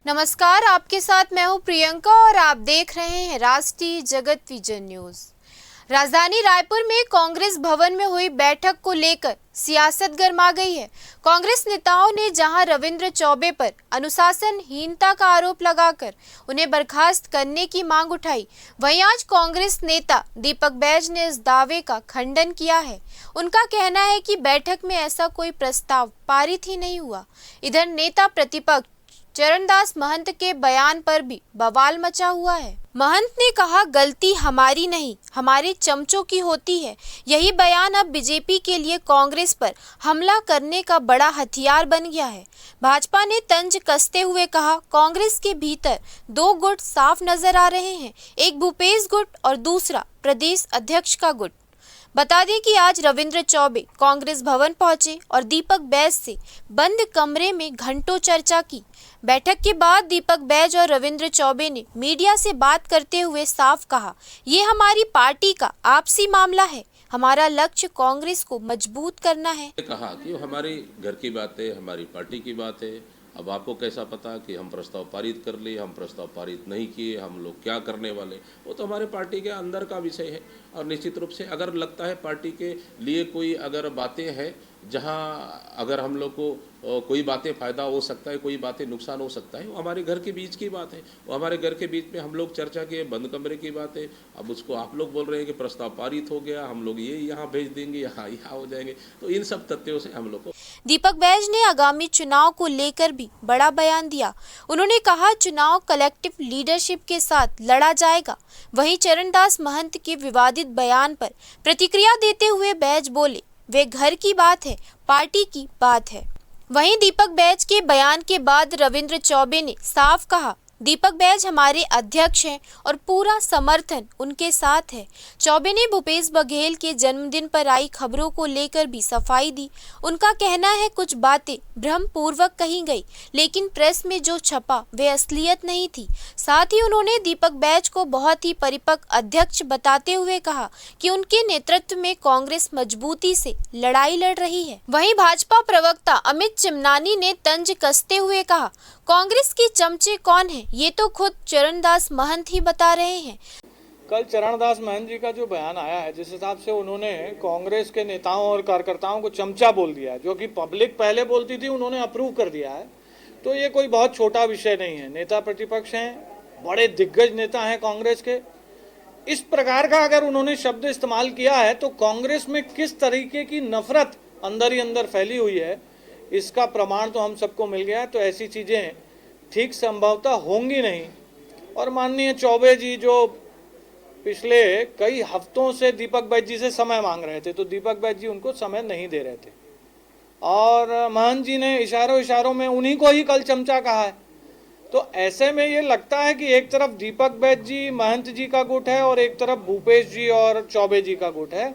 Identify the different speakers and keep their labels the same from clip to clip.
Speaker 1: नमस्कार, आपके साथ मैं हूं प्रियंका और आप देख रहे हैं राष्ट्रीय जगत विजन न्यूज। राजधानी रायपुर में कांग्रेस भवन में हुई बैठक को लेकर सियासत गर्मा गई है। कांग्रेस नेताओं ने जहां रविंद्र चौबे पर अनुशासनहीनता का आरोप लगाकर उन्हें बर्खास्त करने की मांग उठाई, वहीं आज कांग्रेस नेता दीपक बैज ने इस दावे का खंडन किया है। उनका कहना है कि बैठक में ऐसा कोई प्रस्ताव पारित ही नहीं हुआ। इधर नेता प्रतिपक्ष चरणदास महंत के बयान पर भी बवाल मचा हुआ है। महंत ने कहा, गलती हमारी नहीं, हमारे चमचों की होती है। यही बयान अब बीजेपी के लिए कांग्रेस पर हमला करने का बड़ा हथियार बन गया है। भाजपा ने तंज कसते हुए कहा, कांग्रेस के भीतर दो गुट साफ नजर आ रहे हैं, एक भूपेश गुट और दूसरा प्रदेश अध्यक्ष का गुट। बता दें कि आज रविंद्र चौबे कांग्रेस भवन पहुंचे और दीपक बैज से बंद कमरे में घंटों चर्चा की। बैठक के बाद दीपक बैज और रविंद्र चौबे ने मीडिया से बात करते हुए साफ कहा, ये हमारी पार्टी का आपसी मामला है, हमारा लक्ष्य कांग्रेस को मजबूत करना है।
Speaker 2: कहा कि हमारी घर की बात है, हमारी पार्टी की बात है। अब आपको कैसा पता कि हम प्रस्ताव पारित कर लिए, हम प्रस्ताव पारित नहीं किए, हम लोग क्या करने वाले, वो तो हमारे पार्टी के अंदर का विषय है। और निश्चित रूप से अगर लगता है पार्टी के लिए कोई अगर बातें हैं जहां अगर हम लोग को कोई बातें फ़ायदा हो सकता है, कोई बातें नुकसान हो सकता है, वो हमारे घर के बीच की बात है। वो हमारे घर के बीच में हम लोग चर्चा किए, बंद कमरे की बात है। अब उसको आप लोग बोल रहे हैं कि प्रस्ताव पारित हो गया, हम लोग ये यहाँ भेज देंगे, यहाँ हो जाएंगे। तो इन सब तथ्यों से हम लोग को
Speaker 1: दीपक बैज ने आगामी चुनाव को लेकर भी बड़ा बयान दिया। उन्होंने कहा, चुनाव कलेक्टिव लीडरशिप के साथ लड़ा जाएगा। वहीं चरणदास महंत के विवादित बयान पर प्रतिक्रिया देते हुए बैज बोले, वे घर की बात है, पार्टी की बात है। वहीं दीपक बैज के बयान के बाद रविंद्र चौबे ने साफ कहा, दीपक बैज हमारे अध्यक्ष हैं और पूरा समर्थन उनके साथ है। चौबे ने भूपेश बघेल के जन्मदिन पर आई खबरों को लेकर भी सफाई दी। उनका कहना है, कुछ बातें भ्रमपूर्वक कही गई, लेकिन प्रेस में जो छपा वे असलियत नहीं थी। साथ ही उन्होंने दीपक बैज को बहुत ही परिपक्व अध्यक्ष बताते हुए कहा कि उनके नेतृत्व में कांग्रेस मजबूती से लड़ाई लड़ रही है। वहीं भाजपा प्रवक्ता अमित चिमनानी ने तंज कसते हुए कहा, कांग्रेस के चमचे कौन है, ये तो खुद चरणदास महंत ही बता रहे हैं।
Speaker 3: कल चरणदास महंत जी का जो बयान आया है, जिस हिसाब से उन्होंने कांग्रेस के नेताओं और कार्यकर्ताओं को चमचा बोल दिया है, जो कि पब्लिक पहले बोलती थी, उन्होंने अप्रूव कर दिया है। तो ये कोई बहुत छोटा विषय नहीं है। नेता प्रतिपक्ष हैं, बड़े दिग्गज नेता हैं कांग्रेस के। इस प्रकार का अगर उन्होंने शब्द इस्तेमाल किया है तो कांग्रेस में किस तरीके की नफरत अंदर ही अंदर फैली हुई है, इसका प्रमाण तो हम सबको मिल गया है। तो ऐसी चीज़ें ठीक संभवतः होंगी नहीं। और माननीय चौबे जी जो पिछले कई हफ्तों से दीपक बैज जी से समय मांग रहे थे, तो दीपक बैज जी उनको समय नहीं दे रहे थे और महंत जी ने इशारों में उन्हीं को ही कल चमचा कहा है। तो ऐसे में ये लगता है कि एक तरफ दीपक बैज जी महंत जी का गुट है और एक तरफ भूपेश जी और चौबे जी का गुट है।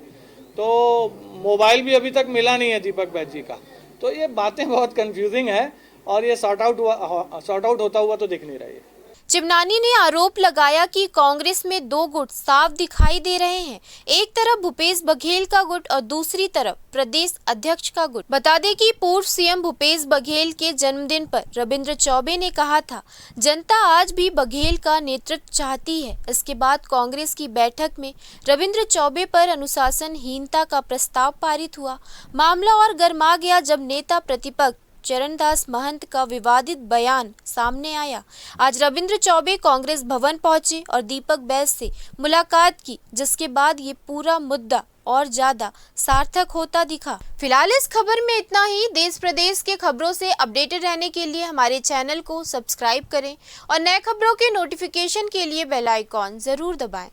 Speaker 3: तो मोबाइल भी अभी तक मिला नहीं है दीपक बैज जी का। तो ये बातें बहुत कंफ्यूजिंग है और ये सॉर्ट आउट होता हुआ तो दिख नहीं रही है।
Speaker 1: चिमनानी ने आरोप लगाया कि कांग्रेस में दो गुट साफ दिखाई दे रहे हैं, एक तरफ भूपेश बघेल का गुट और दूसरी तरफ प्रदेश अध्यक्ष का गुट। बता दें कि पूर्व सीएम भूपेश बघेल के जन्मदिन पर रविंद्र चौबे ने कहा था, जनता आज भी बघेल का नेतृत्व चाहती है। इसके बाद कांग्रेस की बैठक में रविंद्र चौबे पर अनुशासनहीनता का प्रस्ताव पारित हुआ। मामला और गर्मा गया जब नेता प्रतिपक्ष चरणदास महंत का विवादित बयान सामने आया। आज रविंद्र चौबे कांग्रेस भवन पहुंचे और दीपक बैज से मुलाकात की, जिसके बाद ये पूरा मुद्दा और ज्यादा सार्थक होता दिखा। फिलहाल इस खबर में इतना ही। देश प्रदेश के खबरों से अपडेटेड रहने के लिए हमारे चैनल को सब्सक्राइब करें और नए खबरों के नोटिफिकेशन के लिए बेल आइकॉन जरूर दबाएं।